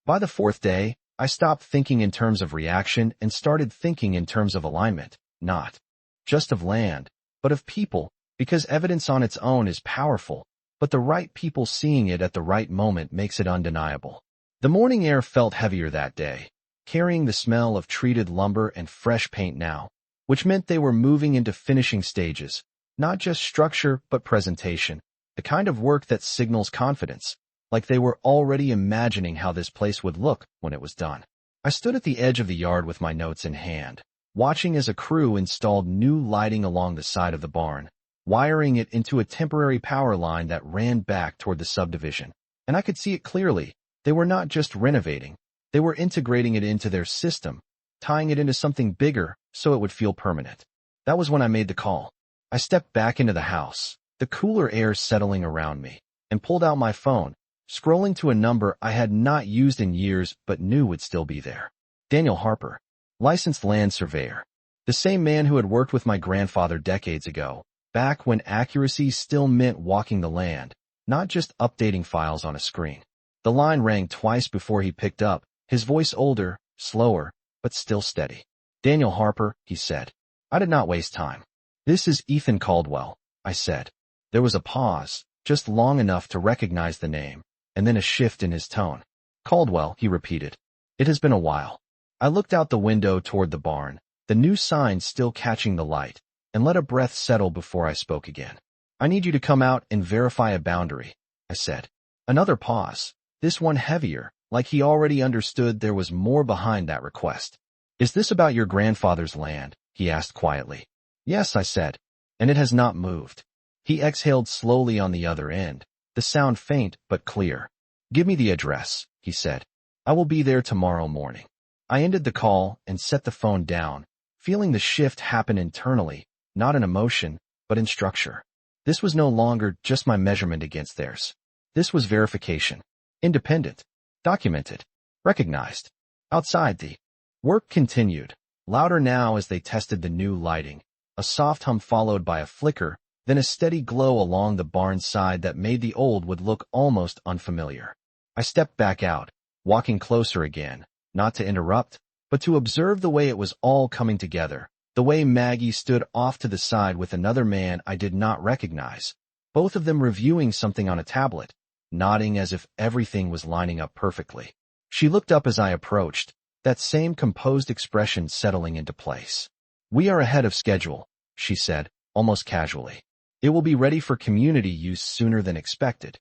By the fourth day, I stopped thinking in terms of reaction and started thinking in terms of alignment, not just of land, but of people, because evidence on its own is powerful, but the right people seeing it at the right moment makes it undeniable. The morning air felt heavier that day, carrying the smell of treated lumber and fresh paint now, which meant they were moving into finishing stages, not just structure but presentation, the kind of work that signals confidence, like they were already imagining how this place would look when it was done. I stood at the edge of the yard with my notes in hand, watching as a crew installed new lighting along the side of the barn, wiring it into a temporary power line that ran back toward the subdivision. And I could see it clearly. They were not just renovating, they were integrating it into their system, tying it into something bigger so it would feel permanent. That was when I made the call. I stepped back into the house, the cooler air settling around me, and pulled out my phone, scrolling to a number I had not used in years but knew would still be there. Daniel Harper, licensed land surveyor. The same man who had worked with my grandfather decades ago, back when accuracy still meant walking the land, not just updating files on a screen. The line rang twice before he picked up, his voice older, slower, but still steady. Daniel Harper, he said. I did not waste time. This is Ethan Caldwell, I said. There was a pause, just long enough to recognize the name, and then a shift in his tone. Caldwell, he repeated. It has been a while. I looked out the window toward the barn, the new sign still catching the light, and let a breath settle before I spoke again. I need you to come out and verify a boundary, I said. Another pause, this one heavier, like he already understood there was more behind that request. Is this about your grandfather's land? He asked quietly. Yes, I said, and it has not moved. He exhaled slowly on the other end, the sound faint but clear. Give me the address, he said. I will be there tomorrow morning. I ended the call and set the phone down, feeling the shift happen internally, not in emotion, but in structure. This was no longer just my measurement against theirs. This was verification. Independent. Documented. Recognized. Outside the work continued, louder now as they tested the new lighting, a soft hum followed by a flicker, then a steady glow along the barn side that made the old wood look almost unfamiliar. I stepped back out, walking closer again, not to interrupt, but to observe the way it was all coming together, the way Maggie stood off to the side with another man I did not recognize, both of them reviewing something on a tablet, nodding as if everything was lining up perfectly. She looked up as I approached, that same composed expression settling into place. We are ahead of schedule, she said, almost casually. It will be ready for community use sooner than expected.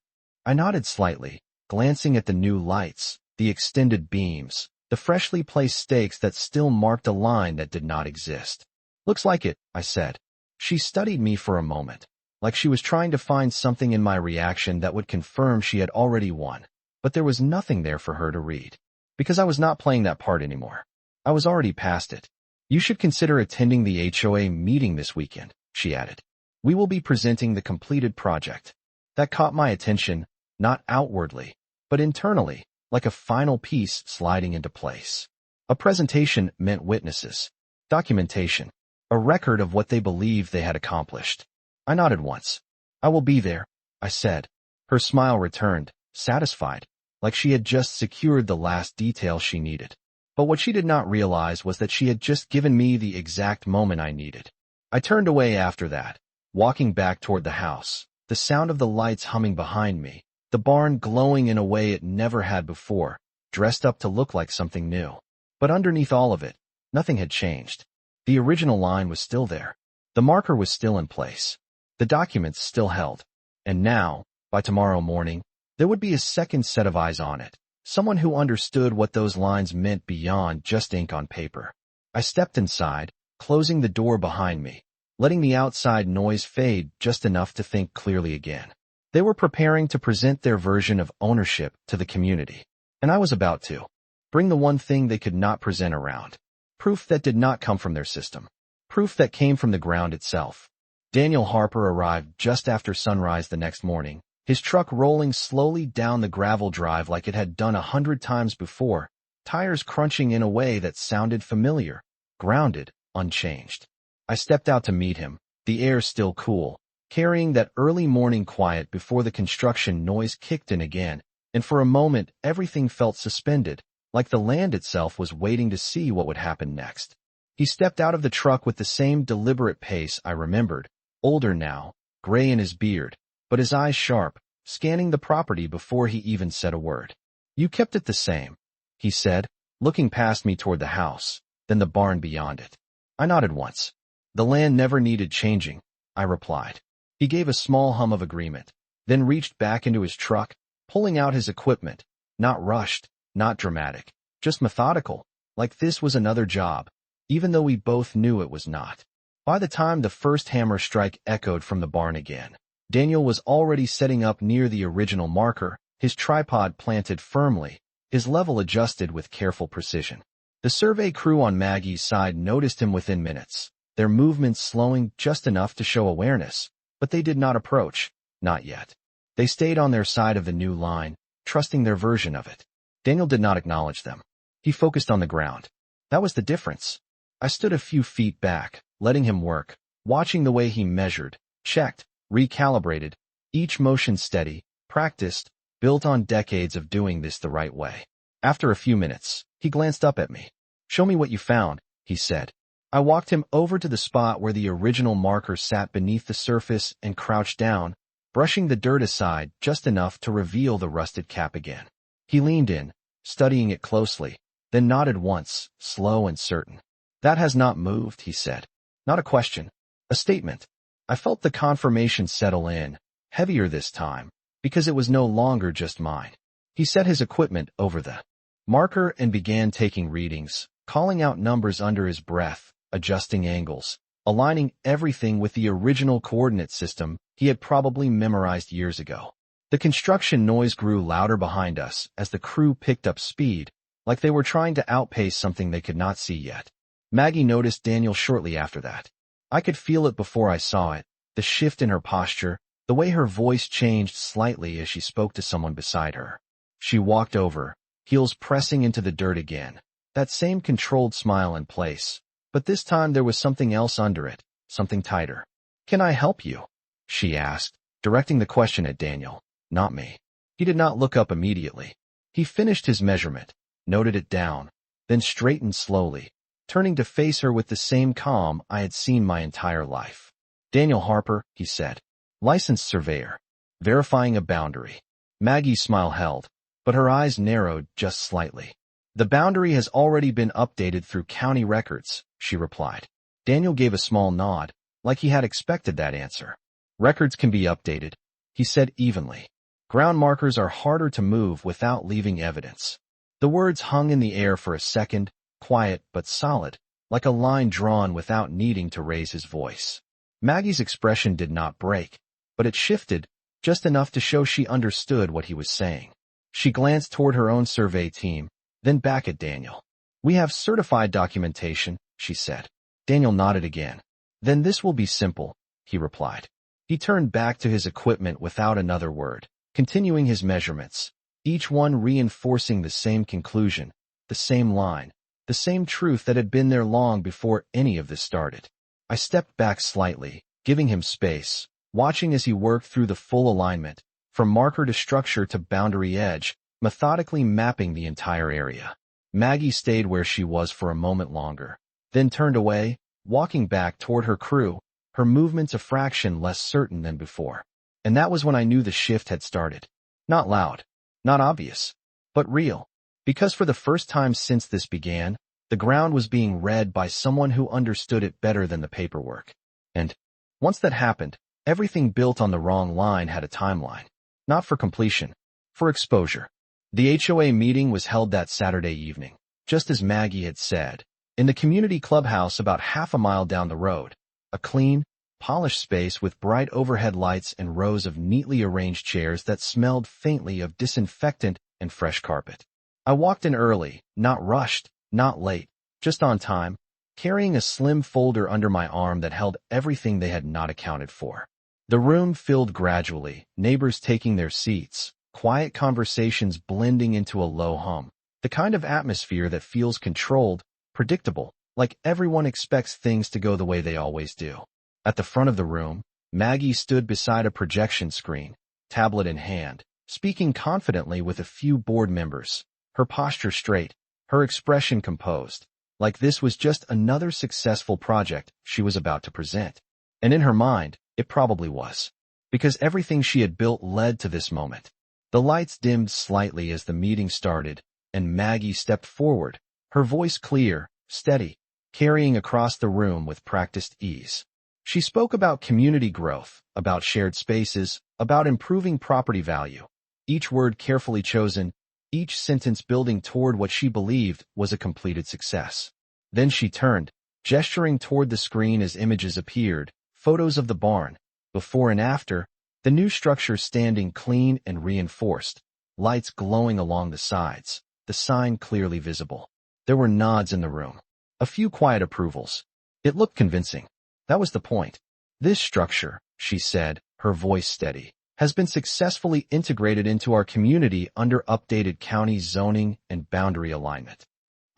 I nodded slightly, glancing at the new lights, the extended beams, the freshly placed stakes that still marked a line that did not exist. Looks like it, I said. She studied me for a moment, like she was trying to find something in my reaction that would confirm she had already won. But there was nothing there for her to read. Because I was not playing that part anymore. I was already past it. You should consider attending the HOA meeting this weekend, she added. We will be presenting the completed project. That caught my attention, not outwardly, but internally, like a final piece sliding into place. A presentation meant witnesses, documentation, a record of what they believed they had accomplished. I nodded once. I will be there, I said. Her smile returned, satisfied, like she had just secured the last detail she needed. But what she did not realize was that she had just given me the exact moment I needed. I turned away after that, walking back toward the house, the sound of the lights humming behind me, the barn glowing in a way it never had before, dressed up to look like something new. But underneath all of it, nothing had changed. The original line was still there. The marker was still in place. The documents still held. And now, by tomorrow morning, there would be a second set of eyes on it, someone who understood what those lines meant beyond just ink on paper. I stepped inside, closing the door behind me, letting the outside noise fade just enough to think clearly again. They were preparing to present their version of ownership to the community, and I was about to bring the one thing they could not present around. Proof that did not come from their system. Proof that came from the ground itself. Daniel Harper arrived just after sunrise the next morning, his truck rolling slowly down the gravel drive like it had done 100 times before, tires crunching in a way that sounded familiar, grounded, unchanged. I stepped out to meet him, the air still cool, carrying that early morning quiet before the construction noise kicked in again, and for a moment everything felt suspended, like the land itself was waiting to see what would happen next. He stepped out of the truck with the same deliberate pace I remembered, older now, gray in his beard, but his eyes sharp, scanning the property before he even said a word. "You kept it the same," he said, looking past me toward the house, then the barn beyond it. I nodded once. "The land never needed changing," I replied. He gave a small hum of agreement, then reached back into his truck, pulling out his equipment, not rushed, not dramatic, just methodical, like this was another job, even though we both knew it was not. By the time the first hammer strike echoed from the barn again, Daniel was already setting up near the original marker, his tripod planted firmly, his level adjusted with careful precision. The survey crew on Maggie's side noticed him within minutes, their movements slowing just enough to show awareness, but they did not approach, not yet. They stayed on their side of the new line, trusting their version of it. Daniel did not acknowledge them. He focused on the ground. That was the difference. I stood a few feet back, letting him work, watching the way he measured, checked, recalibrated, each motion steady, practiced, built on decades of doing this the right way. After a few minutes, he glanced up at me. "Show me what you found," he said. I walked him over to the spot where the original marker sat beneath the surface and crouched down, brushing the dirt aside just enough to reveal the rusted cap again. He leaned in, studying it closely, then nodded once, slow and certain. "That has not moved," he said. Not a question, a statement. I felt the confirmation settle in, heavier this time, because it was no longer just mine. He set his equipment over the marker and began taking readings, calling out numbers under his breath, adjusting angles, aligning everything with the original coordinate system he had probably memorized years ago. The construction noise grew louder behind us as the crew picked up speed, like they were trying to outpace something they could not see yet. Maggie noticed Daniel shortly after that. I could feel it before I saw it, the shift in her posture, the way her voice changed slightly as she spoke to someone beside her. She walked over, heels pressing into the dirt again, that same controlled smile in place, but this time there was something else under it, something tighter. "Can I help you?" she asked, directing the question at Daniel, not me. He did not look up immediately. He finished his measurement, noted it down, then straightened slowly, turning to face her with the same calm I had seen my entire life. "Daniel Harper," he said, "licensed surveyor, verifying a boundary." Maggie's smile held, but her eyes narrowed just slightly. "The boundary has already been updated through county records," she replied. Daniel gave a small nod, like he had expected that answer. "Records can be updated," he said evenly. "Ground markers are harder to move without leaving evidence." The words hung in the air for a second, quiet but solid, like a line drawn without needing to raise his voice. Maggie's expression did not break, but it shifted, just enough to show she understood what he was saying. She glanced toward her own survey team, then back at Daniel. "We have certified documentation," she said. Daniel nodded again. "Then this will be simple," he replied. He turned back to his equipment without another word, continuing his measurements, each one reinforcing the same conclusion, the same line, the same truth that had been there long before any of this started. I stepped back slightly, giving him space, watching as he worked through the full alignment, from marker to structure to boundary edge, methodically mapping the entire area. Maggie stayed where she was for a moment longer, then turned away, walking back toward her crew, her movements a fraction less certain than before. And that was when I knew the shift had started. Not loud, not obvious, but real. Because for the first time since this began, the ground was being read by someone who understood it better than the paperwork. And once that happened, everything built on the wrong line had a timeline. Not for completion, for exposure. The HOA meeting was held that Saturday evening, just as Maggie had said, in the community clubhouse about half a mile down the road, a clean, polished space with bright overhead lights and rows of neatly arranged chairs that smelled faintly of disinfectant and fresh carpet. I walked in early, not rushed, not late, just on time, carrying a slim folder under my arm that held everything they had not accounted for. The room filled gradually, neighbors taking their seats, quiet conversations blending into a low hum, the kind of atmosphere that feels controlled, predictable, like everyone expects things to go the way they always do. At the front of the room, Maggie stood beside a projection screen, tablet in hand, speaking confidently with a few board members, her posture straight, her expression composed, like this was just another successful project she was about to present. And in her mind, it probably was, because everything she had built led to this moment. The lights dimmed slightly as the meeting started, and Maggie stepped forward, her voice clear, steady, carrying across the room with practiced ease. She spoke about community growth, about shared spaces, about improving property value. Each word carefully chosen, each sentence building toward what she believed was a completed success. Then she turned, gesturing toward the screen as images appeared, photos of the barn, before and after, the new structure standing clean and reinforced, lights glowing along the sides, the sign clearly visible. There were nods in the room, a few quiet approvals. It looked convincing. That was the point. This structure, she said, her voice steady, has been successfully integrated into our community under updated county zoning and boundary alignment.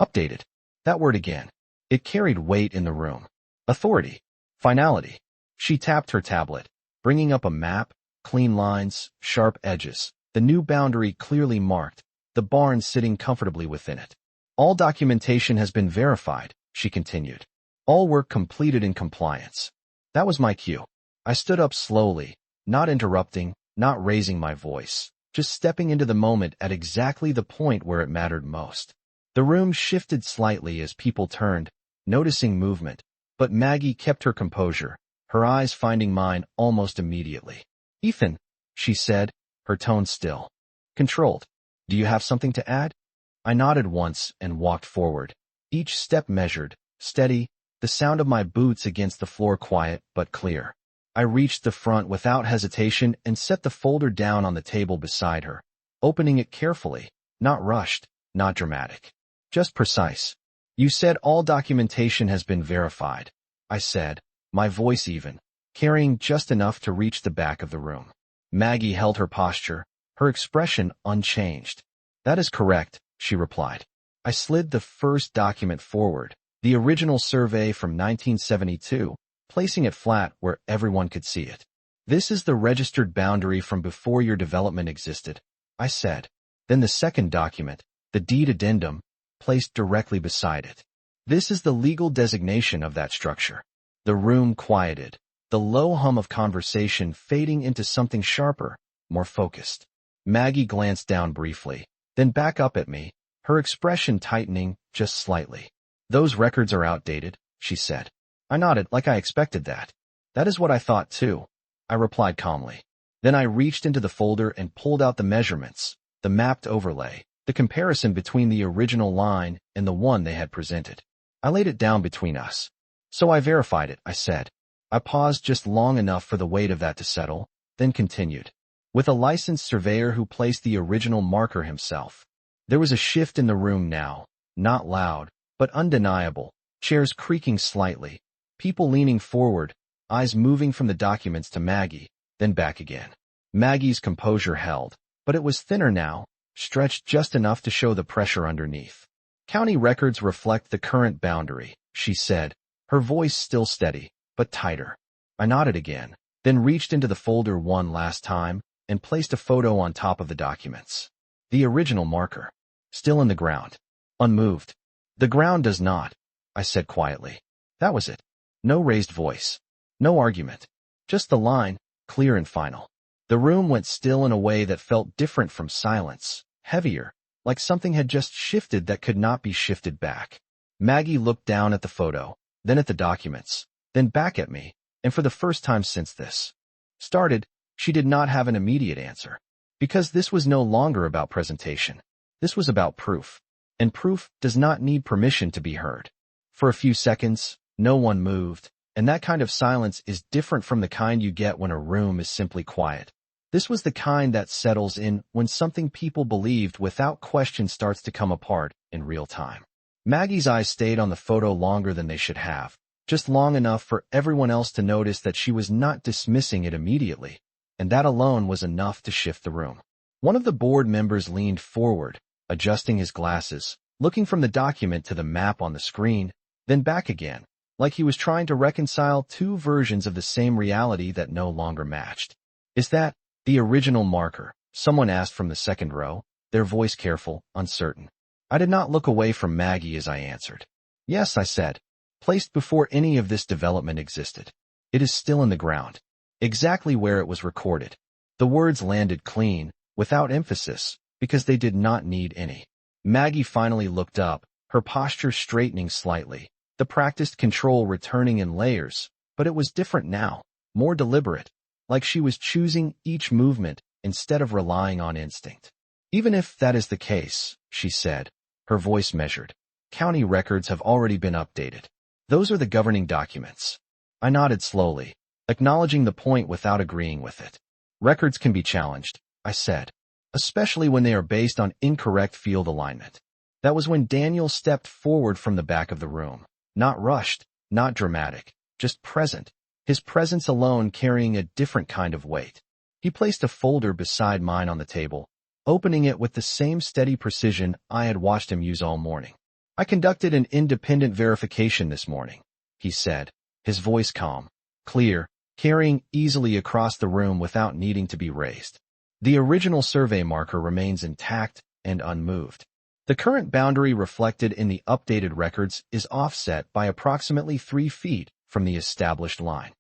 Updated. That word again. It carried weight in the room. Authority. Finality. She tapped her tablet, bringing up a map, clean lines, sharp edges, the new boundary clearly marked, the barn sitting comfortably within it. All documentation has been verified, she continued. All work completed in compliance. That was my cue. I stood up slowly, not interrupting, not raising my voice, just stepping into the moment at exactly the point where it mattered most. The room shifted slightly as people turned, noticing movement, but Maggie kept her composure, her eyes finding mine almost immediately. Ethan, she said, her tone still. Controlled. Do you have something to add? I nodded once and walked forward, each step measured, steady, the sound of my boots against the floor quiet but clear. I reached the front without hesitation and set the folder down on the table beside her, opening it carefully, not rushed, not dramatic, just precise. You said all documentation has been verified, I said, my voice even, carrying just enough to reach the back of the room. Maggie held her posture, her expression unchanged. That is correct, she replied. I slid the first document forward, the original survey from 1972, placing it flat where everyone could see it. This is the registered boundary from before your development existed, I said. Then the second document, the deed addendum, placed directly beside it. This is the legal designation of that structure. The room quieted, the low hum of conversation fading into something sharper, more focused. Maggie glanced down briefly, then back up at me, her expression tightening just slightly. Those records are outdated, she said. I nodded like I expected that. That is what I thought too, I replied calmly. Then I reached into the folder and pulled out the measurements, the mapped overlay, the comparison between the original line and the one they had presented. I laid it down between us. So I verified it, I said. I paused just long enough for the weight of that to settle, then continued. With a licensed surveyor who placed the original marker himself. There was a shift in the room now, not loud, but undeniable, chairs creaking slightly, people leaning forward, eyes moving from the documents to Maggie, then back again. Maggie's composure held, but it was thinner now, stretched just enough to show the pressure underneath. County records reflect the current boundary, she said, her voice still steady, but tighter. I nodded again, then reached into the folder one last time and placed a photo on top of the documents. The original marker, still in the ground, unmoved. The ground does not, I said quietly. That was it. No raised voice. No argument. Just the line, clear and final. The room went still in a way that felt different from silence, heavier, like something had just shifted that could not be shifted back. Maggie looked down at the photo, then at the documents, then back at me, and for the first time since this started, she did not have an immediate answer. Because this was no longer about presentation. This was about proof. And proof does not need permission to be heard. For a few seconds, no one moved, and that kind of silence is different from the kind you get when a room is simply quiet. This was the kind that settles in when something people believed without question starts to come apart in real time. Maggie's eyes stayed on the photo longer than they should have, just long enough for everyone else to notice that she was not dismissing it immediately, and that alone was enough to shift the room. One of the board members leaned forward, adjusting his glasses, looking from the document to the map on the screen, then back again, like he was trying to reconcile two versions of the same reality that no longer matched. "Is that the original marker?" someone asked from the second row, their voice careful, uncertain. I did not look away from Maggie as I answered. "Yes," I said, "placed before any of this development existed. It is still in the ground, exactly where it was recorded." The words landed clean, without emphasis, because they did not need any. Maggie finally looked up, her posture straightening slightly, the practiced control returning in layers, but it was different now, more deliberate, like she was choosing each movement instead of relying on instinct. "Even if that is the case," she said, her voice measured, "county records have already been updated. Those are the governing documents." I nodded slowly, acknowledging the point without agreeing with it. "Records can be challenged," I said, "especially when they are based on incorrect field alignment." That was when Daniel stepped forward from the back of the room, not rushed, not dramatic, just present, his presence alone carrying a different kind of weight. He placed a folder beside mine on the table, opening it with the same steady precision I had watched him use all morning. "I conducted an independent verification this morning," he said, his voice calm, clear, carrying easily across the room without needing to be raised. "The original survey marker remains intact and unmoved. The current boundary reflected in the updated records is offset by approximately 3 feet from the established line."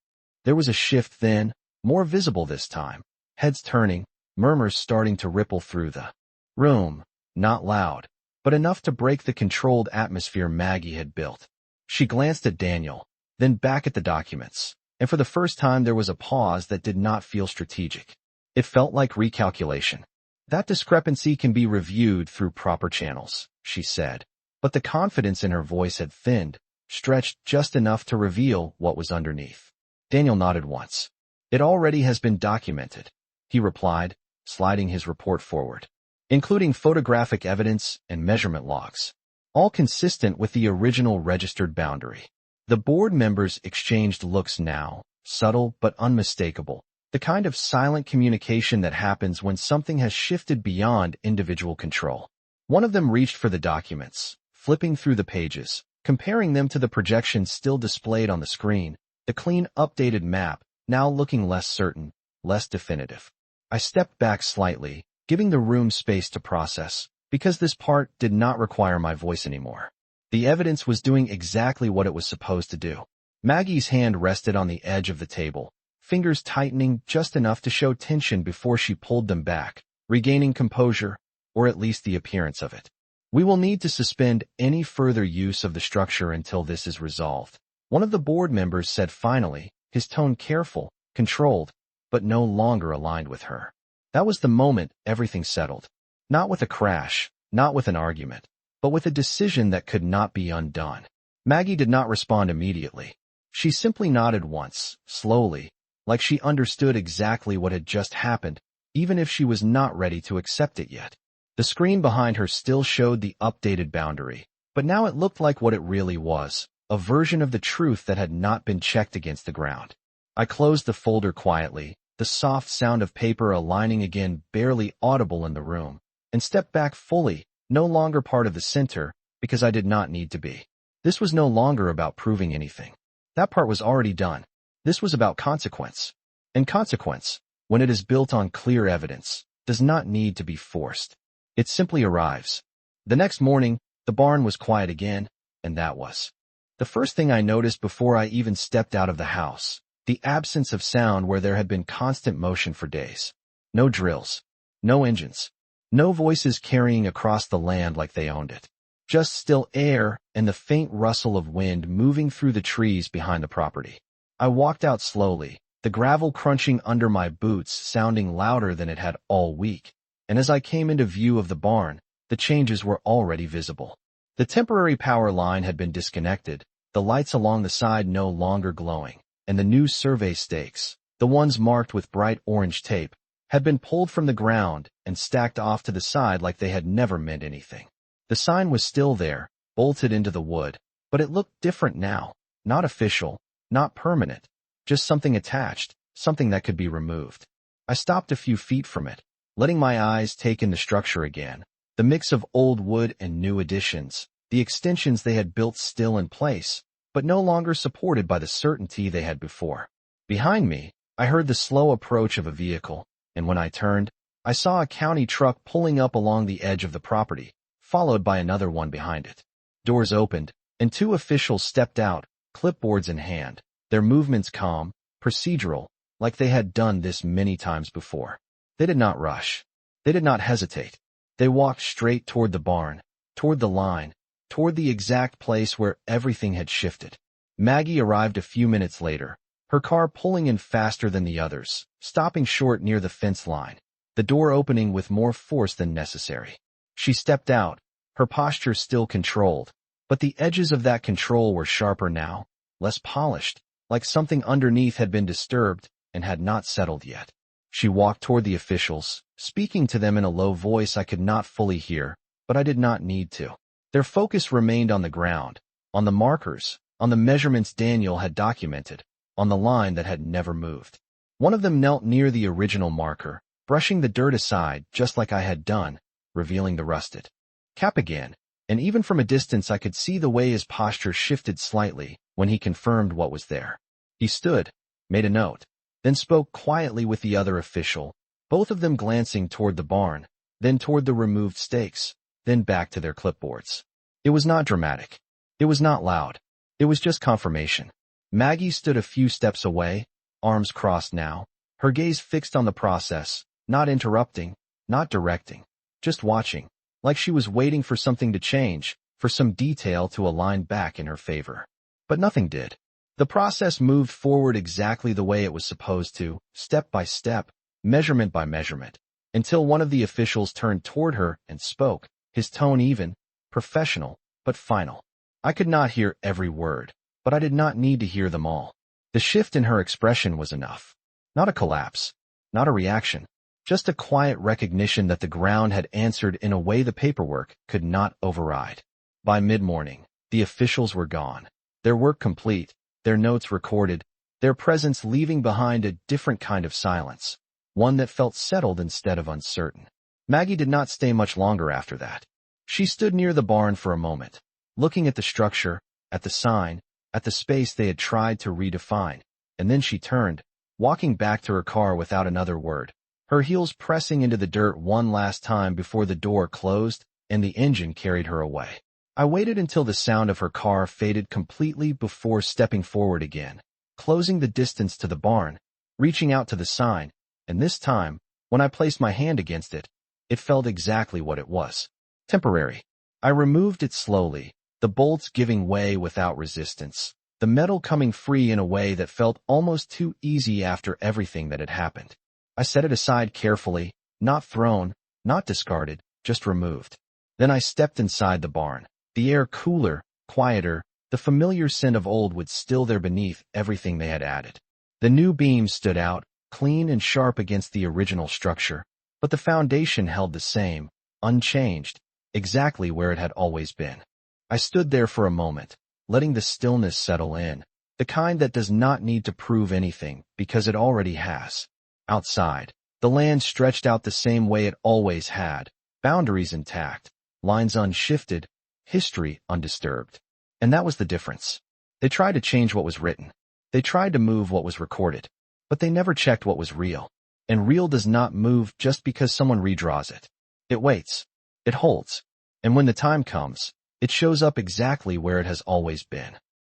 There was a shift then, more visible this time, heads turning, murmurs starting to ripple through the room, not loud, but enough to break the controlled atmosphere Maggie had built. She glanced at Daniel, then back at the documents, and for the first time there was a pause that did not feel strategic. It felt like recalculation. "That discrepancy can be reviewed through proper channels," she said, but the confidence in her voice had thinned, stretched just enough to reveal what was underneath. Daniel nodded once. "It already has been documented," he replied, sliding his report forward, "including photographic evidence and measurement logs, all consistent with the original registered boundary." The board members exchanged looks now, subtle but unmistakable, the kind of silent communication that happens when something has shifted beyond individual control. One of them reached for the documents, flipping through the pages, comparing them to the projections still displayed on the screen, the clean, updated map, now looking less certain, less definitive. I stepped back slightly, giving the room space to process, because this part did not require my voice anymore. The evidence was doing exactly what it was supposed to do. Maggie's hand rested on the edge of the table, fingers tightening just enough to show tension before she pulled them back, regaining composure, or at least the appearance of it. "We will need to suspend any further use of the structure until this is resolved," one of the board members said finally, his tone careful, controlled, but no longer aligned with her. That was the moment everything settled. Not with a crash, not with an argument, but with a decision that could not be undone. Maggie did not respond immediately. She simply nodded once, slowly, like she understood exactly what had just happened, even if she was not ready to accept it yet. The screen behind her still showed the updated boundary, but now it looked like what it really was, a version of the truth that had not been checked against the ground. I closed the folder quietly, the soft sound of paper aligning again barely audible in the room, and stepped back fully, no longer part of the center, because I did not need to be. This was no longer about proving anything. That part was already done. This was about consequence. And consequence, when it is built on clear evidence, does not need to be forced. It simply arrives. The next morning, the barn was quiet again, and that was the first thing I noticed before I even stepped out of the house. The absence of sound where there had been constant motion for days. No drills. No engines. No voices carrying across the land like they owned it. Just still air and the faint rustle of wind moving through the trees behind the property. I walked out slowly, the gravel crunching under my boots sounding louder than it had all week, and as I came into view of the barn, the changes were already visible. The temporary power line had been disconnected, the lights along the side no longer glowing, and the new survey stakes, the ones marked with bright orange tape, had been pulled from the ground and stacked off to the side like they had never meant anything. The sign was still there, bolted into the wood, but it looked different now. Not official, not permanent, just something attached, something that could be removed. I stopped a few feet from it, letting my eyes take in the structure again. The mix of old wood and new additions, the extensions they had built still in place, but no longer supported by the certainty they had before. Behind me, I heard the slow approach of a vehicle, and when I turned, I saw a county truck pulling up along the edge of the property, followed by another one behind it. Doors opened, and two officials stepped out, clipboards in hand, their movements calm, procedural, like they had done this many times before. They did not rush. They did not hesitate. They walked straight toward the barn, toward the line, toward the exact place where everything had shifted. Maggie arrived a few minutes later, her car pulling in faster than the others, stopping short near the fence line, the door opening with more force than necessary. She stepped out, her posture still controlled, but the edges of that control were sharper now, less polished, like something underneath had been disturbed and had not settled yet. She walked toward the officials, speaking to them in a low voice I could not fully hear, but I did not need to. Their focus remained on the ground, on the markers, on the measurements Daniel had documented, on the line that had never moved. One of them knelt near the original marker, brushing the dirt aside just like I had done, revealing the rusted cap again, and even from a distance I could see the way his posture shifted slightly when he confirmed what was there. He stood, made a note, then spoke quietly with the other official, both of them glancing toward the barn, then toward the removed stakes, then back to their clipboards. It was not dramatic. It was not loud. It was just confirmation. Maggie stood a few steps away, arms crossed now, her gaze fixed on the process, not interrupting, not directing, just watching, like she was waiting for something to change, for some detail to align back in her favor. But nothing did. The process moved forward exactly the way it was supposed to, step by step, measurement by measurement, until one of the officials turned toward her and spoke, his tone even, professional, but final. I could not hear every word, but I did not need to hear them all. The shift in her expression was enough. Not a collapse, not a reaction, just a quiet recognition that the ground had answered in a way the paperwork could not override. By mid-morning, the officials were gone, their work complete, their notes recorded, their presence leaving behind a different kind of silence, one that felt settled instead of uncertain. Maggie did not stay much longer after that. She stood near the barn for a moment, looking at the structure, at the sign, at the space they had tried to redefine, and then she turned, walking back to her car without another word, her heels pressing into the dirt one last time before the door closed and the engine carried her away. I waited until the sound of her car faded completely before stepping forward again, closing the distance to the barn, reaching out to the sign, and this time, when I placed my hand against it, it felt exactly what it was. Temporary. I removed it slowly, the bolts giving way without resistance, the metal coming free in a way that felt almost too easy after everything that had happened. I set it aside carefully, not thrown, not discarded, just removed. Then I stepped inside the barn, the air cooler, quieter, the familiar scent of old wood still there beneath everything they had added. The new beams stood out, clean and sharp against the original structure, but the foundation held the same, unchanged, exactly where it had always been. I stood there for a moment, letting the stillness settle in, the kind that does not need to prove anything because it already has. Outside, the land stretched out the same way it always had, boundaries intact, lines unshifted, history undisturbed. And that was the difference. They tried to change what was written. They tried to move what was recorded. But they never checked what was real. And real does not move just because someone redraws it. It waits. It holds. And when the time comes, it shows up exactly where it has always been.